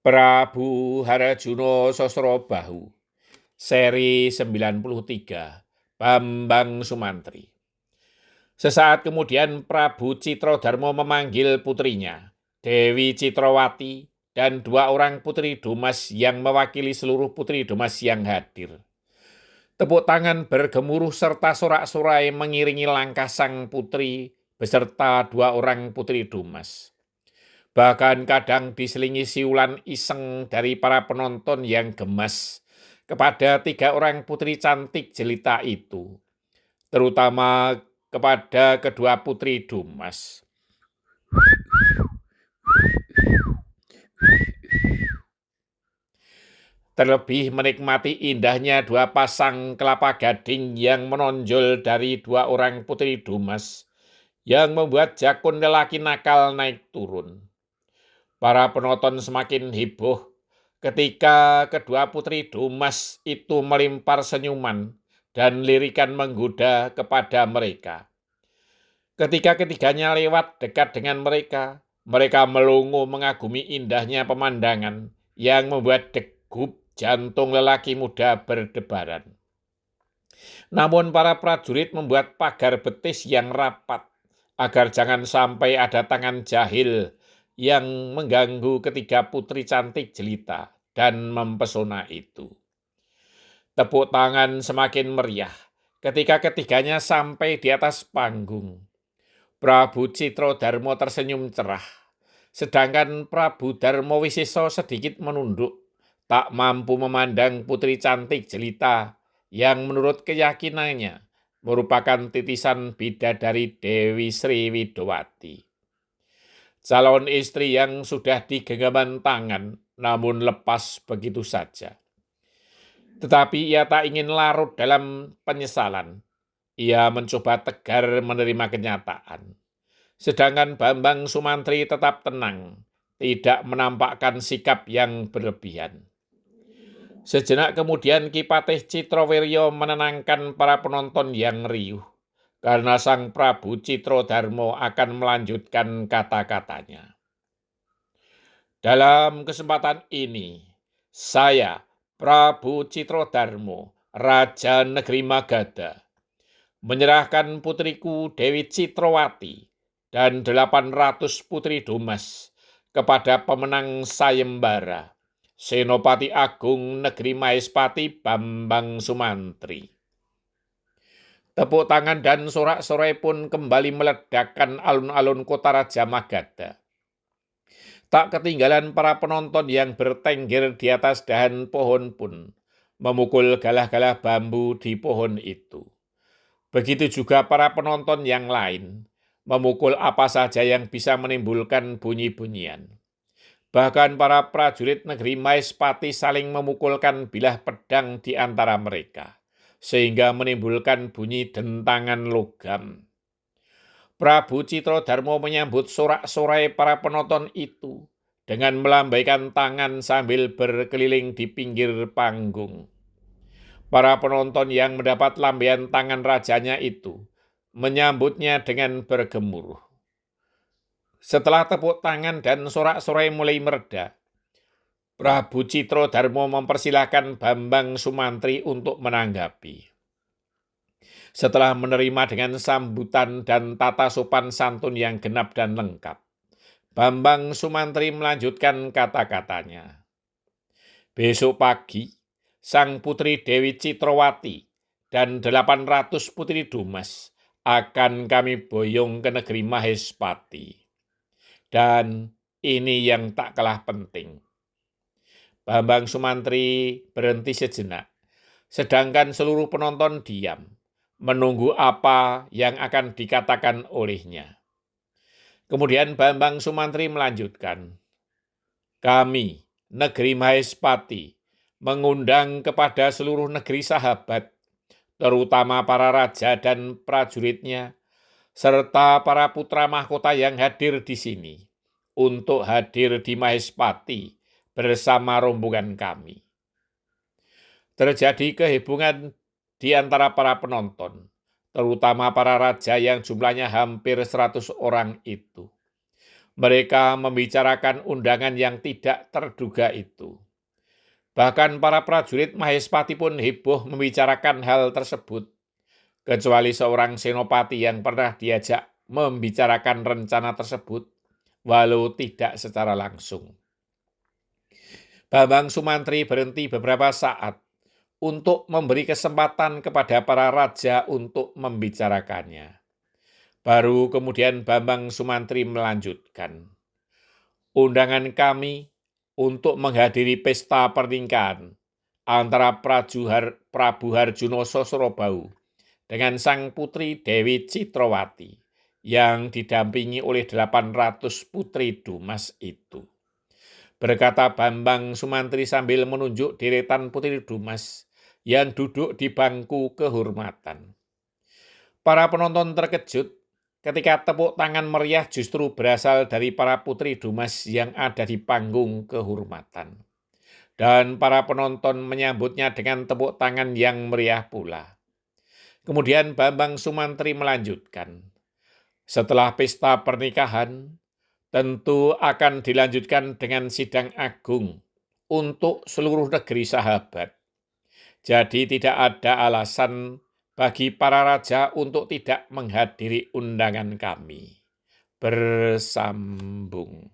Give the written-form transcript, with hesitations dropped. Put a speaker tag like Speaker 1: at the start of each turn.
Speaker 1: Prabu Harjuno Sosrobahu, seri 93, Bambang Sumantri. Sesaat kemudian Prabu Citrodarmo memanggil putrinya, Dewi Citrawati, dan dua orang putri Dumas yang mewakili seluruh putri Dumas yang hadir. Tepuk tangan bergemuruh serta sorak-sorai mengiringi langkah sang putri beserta dua orang putri Dumas. Bahkan kadang diselingi siulan iseng dari para penonton yang gemas kepada tiga orang putri cantik jelita itu, terutama kepada kedua putri Dumas. Terlebih menikmati indahnya dua pasang kelapa gading yang menonjol dari dua orang putri Dumas, yang membuat jakun lelaki nakal naik turun. Para penonton semakin heboh ketika kedua putri Dumas itu melimpar senyuman dan lirikan menggoda kepada mereka. Ketika ketiganya lewat dekat dengan mereka, mereka melongo mengagumi indahnya pemandangan yang membuat degup jantung lelaki muda berdebaran. Namun para prajurit membuat pagar betis yang rapat agar jangan sampai ada tangan jahil yang mengganggu ketiga putri cantik jelita dan mempesona itu. Tepuk tangan semakin meriah ketika ketiganya sampai di atas panggung. Prabu Citrodarmo tersenyum cerah, sedangkan Prabu Darmowiseso sedikit menunduk, tak mampu memandang putri cantik jelita yang menurut keyakinannya merupakan titisan bidadari Dewi Sri Widowati. Calon istri yang sudah digenggaman tangan namun lepas begitu saja. Tetapi ia tak ingin larut dalam penyesalan. Ia mencoba tegar menerima kenyataan. Sedangkan Bambang Sumantri tetap tenang, tidak menampakkan sikap yang berlebihan. Sejenak kemudian Ki Patih Citrowiryo menenangkan para penonton yang riuh, karena Sang Prabu Citrodarmo akan melanjutkan kata-katanya. Dalam kesempatan ini, saya, Prabu Citrodarmo, Raja Negeri Magadha, menyerahkan putriku Dewi Citrawati dan 800 putri Dumas kepada pemenang sayembara, Senopati Agung Negeri Maespati Bambang Sumantri. Tepuk tangan dan sorak-sorai pun kembali meledakkan alun-alun kota Raja Magadha. Tak ketinggalan para penonton yang bertengger di atas dahan pohon pun memukul galah-galah bambu di pohon itu. Begitu juga para penonton yang lain memukul apa saja yang bisa menimbulkan bunyi-bunyian. Bahkan para prajurit negeri Maespati saling memukulkan bilah pedang di antara mereka, sehingga menimbulkan bunyi dentangan logam. Prabu Citrodarmo menyambut sorak-sorai para penonton itu dengan melambaikan tangan sambil berkeliling di pinggir panggung. Para penonton yang mendapat lambaian tangan rajanya itu menyambutnya dengan bergemuruh. Setelah tepuk tangan dan sorak-sorai mulai mereda, Prabu Citrodarmo mempersilahkan Bambang Sumantri untuk menanggapi. Setelah menerima dengan sambutan dan tata sopan santun yang genap dan lengkap, Bambang Sumantri melanjutkan kata-katanya. Besok pagi, sang putri Dewi Citrawati dan 800 putri Dumas akan kami boyong ke negeri Mahespati. Dan ini yang tak kalah penting. Bambang Sumantri berhenti sejenak, sedangkan seluruh penonton diam, menunggu apa yang akan dikatakan olehnya. Kemudian Bambang Sumantri melanjutkan, kami, negeri Mahespati, mengundang kepada seluruh negeri sahabat, terutama para raja dan prajuritnya, serta para putra mahkota yang hadir di sini, untuk hadir di Mahespati bersama rombongan kami. Terjadi kehebohan di antara para penonton, terutama para raja yang jumlahnya hampir 100 orang itu. Mereka membicarakan undangan yang tidak terduga itu. Bahkan para prajurit Mahespati pun heboh membicarakan hal tersebut, kecuali seorang senopati yang pernah diajak membicarakan rencana tersebut, walau tidak secara langsung. Bambang Sumantri berhenti beberapa saat untuk memberi kesempatan kepada para raja untuk membicarakannya. Baru kemudian Bambang Sumantri melanjutkan, undangan kami untuk menghadiri pesta pernikahan antara Prabu Harjunoso Surabau dengan sang putri Dewi Citrawati yang didampingi oleh 800 putri Dumas itu. Berkata Bambang Sumantri sambil menunjuk deretan putri Dumas yang duduk di bangku kehormatan. Para penonton terkejut ketika tepuk tangan meriah justru berasal dari para putri Dumas yang ada di panggung kehormatan. Dan para penonton menyambutnya dengan tepuk tangan yang meriah pula. Kemudian Bambang Sumantri melanjutkan, setelah pesta pernikahan, tentu akan dilanjutkan dengan sidang agung untuk seluruh negeri sahabat. Jadi tidak ada alasan bagi para raja untuk tidak menghadiri undangan kami. Bersambung.